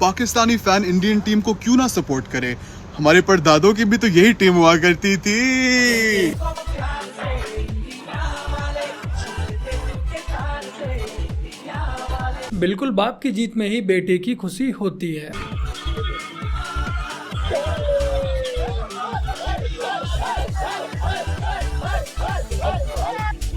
Pakistani fan Indian team को क्यों ना सपोर्ट करे। हमारे परदादों की भी तो यही टीम हुआ करती थी। बिल्कुल, बाप की जीत में ही बेटे की खुशी होती है।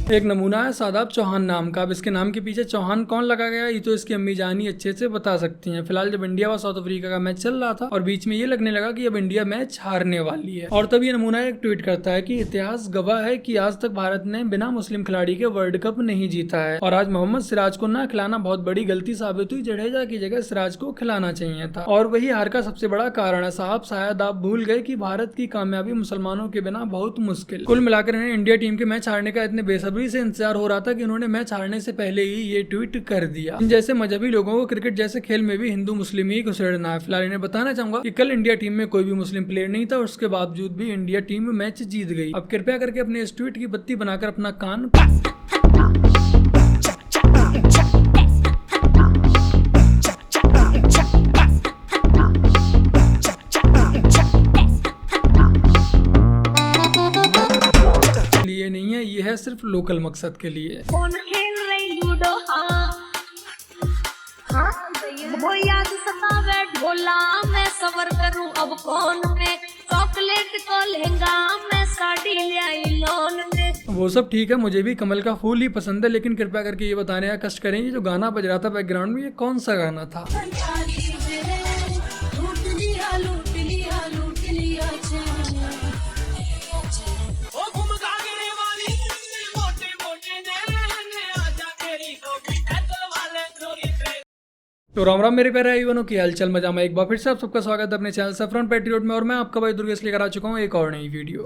एक नमूना है शादाब चौहान नाम का। अब इसके नाम के पीछे चौहान कौन लगा गया ये तो इसकी अम्मी जान ही अच्छे से बता सकती हैं। फिलहाल जब इंडिया व साउथ अफ्रीका का मैच चल रहा था और बीच में ये लगने लगा कि अब इंडिया मैच हारने वाली है, और तब ये नमूना एक ट्वीट करता है कि इतिहास गवाह है कि आज तक भारत ने बिना मुस्लिम खिलाड़ी के वर्ल्ड कप नहीं जीता है और आज मोहम्मद सिराज को ना खिलाना बहुत बड़ी गलती साबित हुई। जडेजा की जगह सिराज को खिलाना चाहिए था और वही हार का सबसे बड़ा कारण है। साहब शायद आप भूल गए कि भारत की कामयाबी मुसलमानों के बिना बहुत मुश्किल। कुल मिलाकर इन्हें इंडिया टीम के मैच हारने का इतने बेसब्री से इंतजार हो रहा था कि उन्होंने मैच हारने से पहले ही ये ट्वीट कर दिया। इन जैसे मजहबी लोगों को क्रिकेट जैसे खेल में भी हिंदू मुस्लिम ही घुसेड़ना है। फिलहाल इन्हें बताना चाहूंगा कि कल इंडिया टीम में कोई भी मुस्लिम प्लेयर नहीं था और उसके बावजूद भी इंडिया टीम मैच जीत गई। अब कृपया करके अपने इस ट्वीट की बत्ती बनाकर अपना कान लिए नहीं है, ये है सिर्फ लोकल मकसद के लिए। कौन खेल रही लूडो? हाँ वो याद सतावे ढोला, मैं सबर करूं अब कौन में, चॉकलेट को लहंगा मैं साड़ी ले आई लोन में। वो सब ठीक है, मुझे भी कमल का फूल ही पसंद है, लेकिन कृपया करके ये बताने का कष्ट करें जो गाना बज रहा था बैकग्राउंड में ये कौन सा गाना था। तो राम राम मेरे प्यारे भाइयों की हालचाल मजा में एक बार फिर से आप सबका स्वागत है अपने चैनल सफरन पैट्रियट में, और मैं आपका भाई दुर्गेश लेकर आ चुका हूँ एक और नई वीडियो।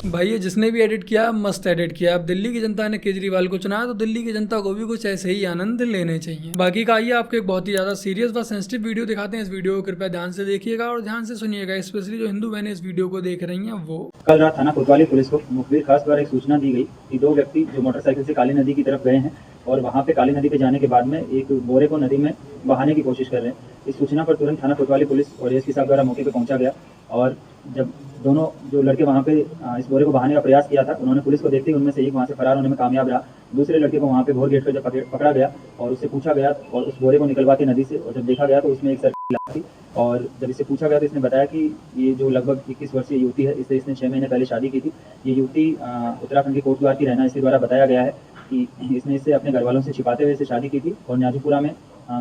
भाई ये जिसने भी एडिट किया मस्त एडिट किया। अब दिल्ली की जनता ने केजरीवाल को चुना तो दिल्ली की जनता को भी कुछ ऐसे ही आनंद लेने चाहिए। बाकी का आइए आपको एक बहुत ही ज्यादा सीरियस व सेंसिटिव वीडियो दिखाते हैं। इस वीडियो को कृपया ध्यान से देखिएगा और ध्यान से सुनिएगा, स्पेशली जो हिंदू बहनें इस वीडियो को देख रही हैं वो। कल रात थाना कोतवाली पुलिस को मुखबिर खास द्वारा एक सूचना दी गई कि दो व्यक्ति जो मोटरसाइकिल से काली नदी की तरफ गए हैं और वहां पे काली नदी पे जाने के बाद में एक बोरे को नदी में बहाने की कोशिश कर रहे हैं। इस सूचना पर तुरंत थाना कोतवाली पुलिस और एएसपी साहब द्वारा मौके पे पहुंचा गया और जब दोनों जो लड़के वहां पे इस बोरे को बहाने का प्रयास किया था उन्होंने पुलिस को देखते ही उनमें से एक वहां से फरार होने में कामयाब रहा। दूसरे लड़के को वहां पे भोर गेट पर जब पकड़ा गया और उससे पूछा गया और उस बोरे को निकलवा के नदी से, और जब देखा गया तो उसमें एक सरकारी लाश थी और जब इससे पूछा गया तो इसने बताया कि ये जो लगभग 21 वर्षीय युवती है, इससे इसने 6 महीने पहले शादी की थी। ये युवती उत्तराखंड के कोटद्वार की रहना इसके द्वारा बताया गया है कि इसने इससे अपने घर वालों से छिपाते हुए इससे शादी की थी और न्याजीपुरा में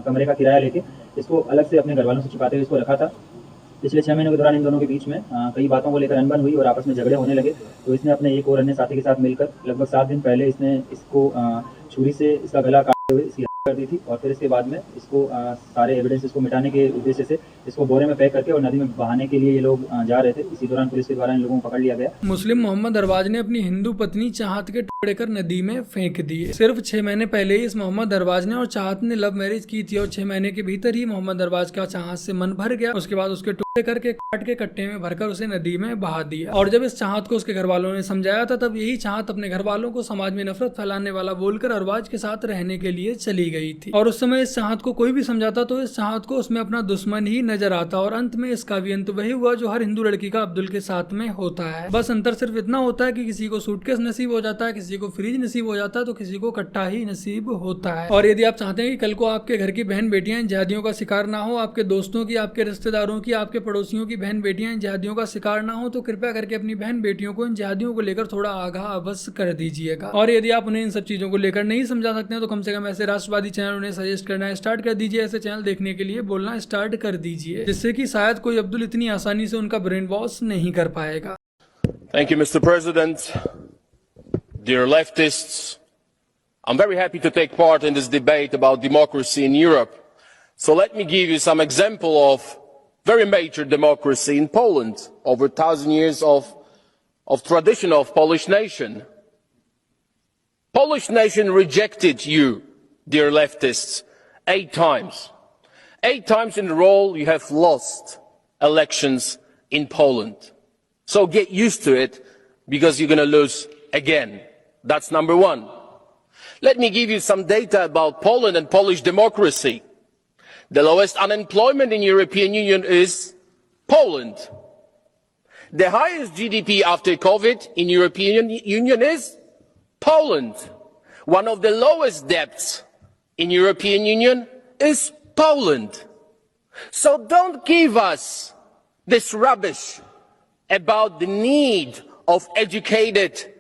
कमरे का किराया लेके इसको अलग से अपने घर वालों से छिपाते हुए इसको रखा था। पिछले 6 महीनों के दौरान इन दोनों के बीच में कई बातों को लेकर अनबन हुई और आपस में झगड़े होने लगे। तो इसने अपने एक और अन्य साथी के साथ मिलकर लगभग 7 दिन पहले इसने इसको छुरी से इसका गला काटते हुए इसकी हत्या कर दी थी और फिर इसके बाद में इसको सारे एविडेंस इसको मिटाने के उद्देश्य से इसको बोरे में पैक करके और नदी में बहाने के लिए ये लोग जा रहे थे। इसी दौरान पुलिस के द्वारा इन लोगों को पकड़ लिया गया। मुस्लिम मोहम्मद अरबाज ने अपनी हिंदू पत्नी चाहत के टुकड़े कर नदी में फेंक दिए। सिर्फ 6 महीने पहले ही इस मोहम्मद अरबाज ने और चाहत ने लव मैरिज की थी और 6 महीने के भीतर ही मोहम्मद अरबाज का चाहत से मन भर गया। उसके बाद उसके टुकड़े करके काट के कट्टे में भरकर उसे नदी में बहा दिया और जब इस चाहत को उसके घर वालों ने समझाया था तब यही चाहत अपने घर वालों को समाज में नफरत फैलाने वाला बोलकर अरबाज के साथ रहने के लिए चली गई थी। और उस समय इस चाहत को कोई भी समझाता तो इस चाहत को उसमें अपना दुश्मन ही नजर आता और अंत में इसका भी अंत वही हुआ जो हर हिंदू लड़की का अब्दुल के साथ में होता है। बस अंतर सिर्फ इतना होता है कि किसी को सूटकेस नसीब हो जाता है, किसी को फ्रिज नसीब हो जाता है तो किसी को कट्टा ही नसीब होता है। और यदि आप चाहते हैं कि कल को आपके घर की बहन बेटियां जिहादियों का शिकार ना हो, आपके दोस्तों की, आपके रिश्तेदारों की, आपके पड़ोसियों की बहन बेटियां जिहादियों का शिकार ना हो, तो कृपया करके अपनी बहन बेटियों को इन जिहादियों को लेकर थोड़ा आगाह अवश्य कर दीजिएगा। और यदि आप उन्हें इन सब चीजों को लेकर नहीं समझा सकते हैं तो कम से कम ऐसे राष्ट्रवादी चैनल उन्हें सजेस्ट करना स्टार्ट कर दीजिए। ऐसे चैनल देखने के लिए बोलना स्टार्ट कर दीजिए, जिससे कि शायद कोई अब्दुल इतनी आसानी से उनका ब्रेन वॉश नहीं कर पाएगा। Thank you, Mr. President. Dear leftists, I'm very happy to take part in this debate about democracy in Europe. So let me give you some example of very major democracy in Poland, over 1,000 years of tradition of Polish nation. Polish nation rejected you, dear leftists, 8 times. 8 times in a row you have lost. elections in Poland. So get used to it, because you're going to lose again. That's number one. Let me give you some data about Poland and Polish democracy. The lowest unemployment in European Union is Poland. The highest GDP after COVID in European Union is Poland. One of the lowest debts in European Union is Poland. So don't give us this rubbish about the need of educated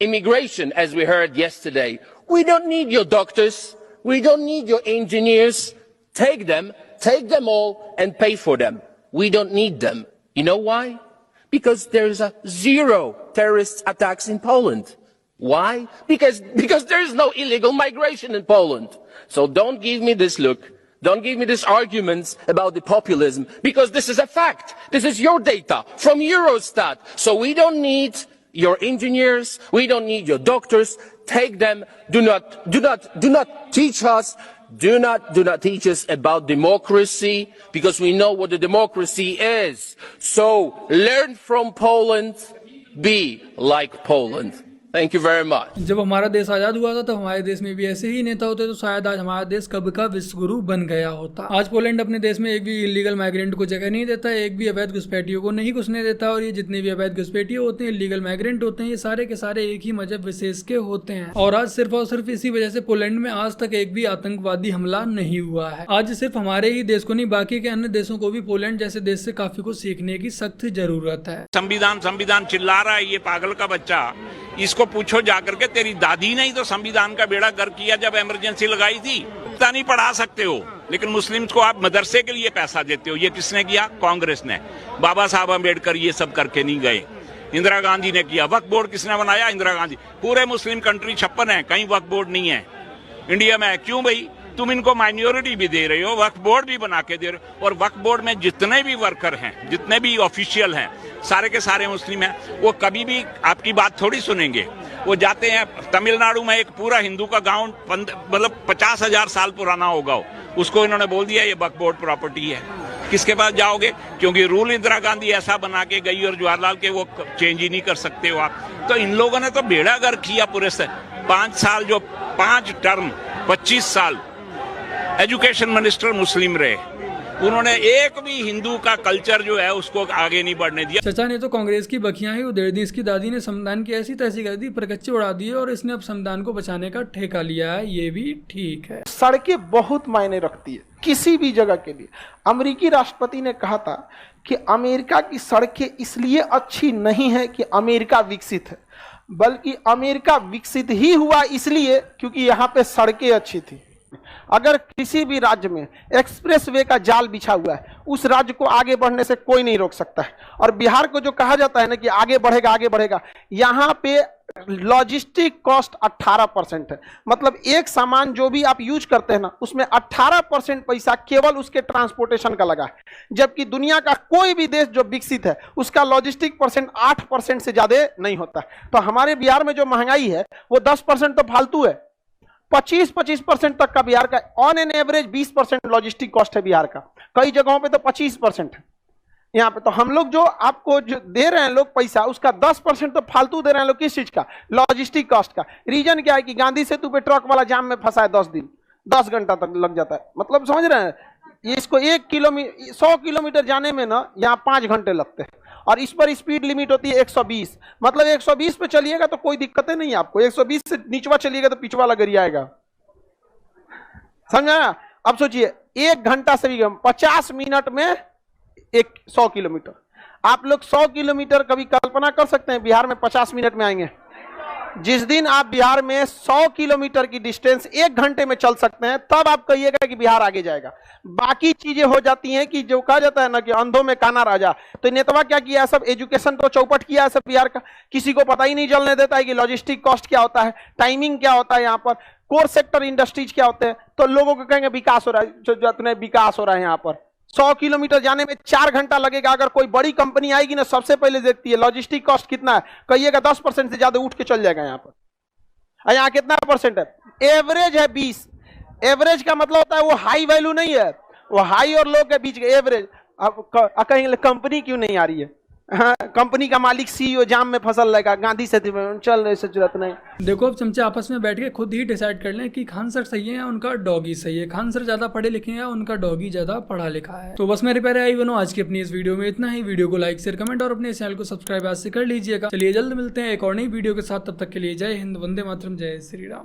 immigration, as we heard yesterday. We don't need your doctors. We don't need your engineers. Take them all and pay for them. We don't need them. You know why? Because there's zero terrorist attacks in Poland. Why? Because there is no illegal migration in Poland. So don't give me this look. Don't give me these arguments about the populism, because this is a fact. This is your data from Eurostat. So we don't need your engineers. We don't need your doctors. Take them. Do not teach us. Do not teach us about democracy, because we know what the democracy is. So learn from Poland. Be like Poland. Thank you very much. जब हमारा देश आज़ाद हुआ था तब हमारे देश में भी ऐसे ही नेता होते तो शायद आज हमारा देश कब का विश्वगुरु बन गया होता। आज पोलैंड अपने देश में एक भी इलीगल माइग्रेंट को जगह नहीं देता, एक भी अवैध घुसपैठियों को नहीं घुसने देता, और ये जितने भी अवैध घुसपैठिए होते हैं, इलीगल माइग्रेंट होते हैं, ये सारे के सारे एक ही मजहब विशेष के होते हैं। और आज सिर्फ और सिर्फ इसी वजह से पोलैंड में आज तक एक भी आतंकवादी हमला नहीं हुआ है। आज सिर्फ हमारे ही देश को नहीं, बाकी के अन्य देशों को भी पोलैंड जैसे देश से काफी कुछ सीखने की सख्त जरूरत है। संविधान चिल्ला रहा है ये पागल का बच्चा, इसको पूछो जाकर के, तेरी दादी ने ही तो संविधान का बेड़ा गर्क किया जब इमरजेंसी लगाई थी। नहीं पढ़ा सकते हो, लेकिन मुस्लिम्स को आप मदरसे के लिए पैसा देते हो। ये किसने किया? कांग्रेस ने। बाबा साहब अम्बेडकर ये सब करके नहीं गए। इंदिरा गांधी ने किया। वक्फ बोर्ड किसने बनाया? इंदिरा गांधी। पूरे मुस्लिम कंट्री 56 है, कहीं वक्फ बोर्ड नहीं है। इंडिया में है। क्यों भाई? तुम इनको माइनॉरिटी भी दे रहे हो, वक्फ बोर्ड भी बना के दे रहे हो, और वक्फ बोर्ड में जितने भी वर्कर हैं, जितने भी ऑफिशियल हैं, सारे के सारे मुस्लिम हैं। वो कभी भी आपकी बात थोड़ी सुनेंगे। वो जाते हैं तमिलनाडु में, एक पूरा हिंदू का गांव मतलब 50,000 साल पुराना होगा, उसको इन्होंने बोल दिया ये वक्फ बोर्ड प्रॉपर्टी है। किसके पास जाओगे? क्योंकि रूल इंदिरा गांधी ऐसा बना के गई और जवाहरलाल के वो चेंज ही नहीं कर सकते हो आप। तो इन लोगों ने तो बेड़ा गर्क किया पूरे से। 5 साल जो 5 टर्म 25 साल एजुकेशन मिनिस्टर मुस्लिम रहे, उन्होंने एक भी हिंदू का कल्चर जो है उसको आगे नहीं बढ़ने दिया। चचा ने तो कांग्रेस की बखियां ही उधेड़ दी। इसकी दादी ने संविधान की ऐसी तैसी कर दी, परकच्चे उड़ा दिए, और इसने अब संविधान को बचाने का ठेका लिया है। ये भी ठीक है। सड़कें बहुत मायने रखती है किसी भी जगह के लिए। अमेरिकी राष्ट्रपति ने कहा था कि अमेरिका की सड़कें इसलिए अच्छी नहीं है कि अमेरिका विकसित है, बल्कि अमेरिका विकसित ही हुआ इसलिए क्योंकि यहाँ पे सड़कें अच्छी थी। अगर किसी भी राज्य में एक्सप्रेस वे का जाल बिछा हुआ है, उस राज्य को आगे बढ़ने से कोई नहीं रोक सकता है। और बिहार को जो कहा जाता है ना कि आगे बढ़ेगा, यहाँ पे लॉजिस्टिक कॉस्ट 18% है। मतलब एक सामान जो भी आप यूज करते हैं ना, उसमें 18% पैसा केवल उसके ट्रांसपोर्टेशन का लगा है, जबकि दुनिया का कोई भी देश जो विकसित है उसका लॉजिस्टिक परसेंट 8% से ज्यादा नहीं होता। तो हमारे बिहार में जो महंगाई है वो 10% तो फालतू है, 25% तक का बिहार का on an average 20% logistic cost है बिहार का। कई जगहों पे तो 25% है। यहाँ पे तो हम लोग जो आपको जो दे रहे हैं लोग पैसा, उसका 10% तो फालतू दे रहे हैं लोग। किस चीज का? लॉजिस्टिक कॉस्ट का। रीजन क्या है कि गांधी सेतु पे ट्रक वाला जाम में फंसा है 10 दिन, 10 घंटा तक लग जाता है। मतलब समझ रहे हैं, इसको 100 किलोमीटर जाने में ना यहाँ 5 घंटे लगते हैं, और इस पर स्पीड लिमिट होती है 120। मतलब 120 पे चलिएगा तो कोई दिक्कतें नहीं आपको, 120 से नीचवा चलिएगा तो पिछवा लग आएगा। समझा? अब सोचिए 1 घंटा से भी कम, 50 मिनट में 100 किलोमीटर। आप लोग 100 किलोमीटर कभी कल्पना कर सकते हैं बिहार में 50 मिनट में आएंगे? जिस दिन आप बिहार में 100 किलोमीटर की डिस्टेंस 1 घंटे में चल सकते हैं, तब आप कहिएगा कि बिहार आगे जाएगा। बाकी चीजें हो जाती हैं कि जो कहा जाता है ना कि अंधों में काना राजा। तो नेतवा क्या किया? सब एजुकेशन तो चौपट किया है सब बिहार का। किसी को पता ही नहीं चलने देता है कि लॉजिस्टिक कॉस्ट क्या होता है, टाइमिंग क्या होता है, यहाँ पर कोर सेक्टर इंडस्ट्रीज क्या होते हैं। तो लोगों को कहेंगे विकास हो रहा है, जो इतने विकास हो रहा है यहाँ पर। 100 किलोमीटर जाने में 4 घंटा लगेगा। अगर कोई बड़ी कंपनी आएगी ना, सबसे पहले देखती है लॉजिस्टिक कॉस्ट कितना है, कहिएगा 10% से ज्यादा उठ के चल जाएगा यहाँ पर। यहाँ कितना परसेंट है? एवरेज है 20। एवरेज का मतलब होता है वो हाई वैल्यू नहीं है, वो हाई और लो के बीच का एवरेज। अब कहेंगे कंपनी क्यों नहीं आ रही है? हाँ, कंपनी का मालिक सीईओ जाम में फसल लगा, गांधी से चल रहे से जरूरत नहीं। देखो अब चमचे आपस में बैठ के खुद ही डिसाइड कर लें कि खान सर सही है या उनका डॉगी सही है, खान सर ज्यादा पढ़े लिखे हैं या उनका डॉगी ज्यादा पढ़ा लिखा है। तो बस मेरे प्यारे आई बनो, आज की अपनी इस वीडियो में इतना ही। वीडियो को लाइक शेयर कमेंट और अपने चैनल को सब्सक्राइब आज से कर लीजिएगा। चलिए जल्द मिलते हैं एक और नई वीडियो के साथ, तब तक के लिए जय हिंद, वंदे मातरम, जय श्री राम।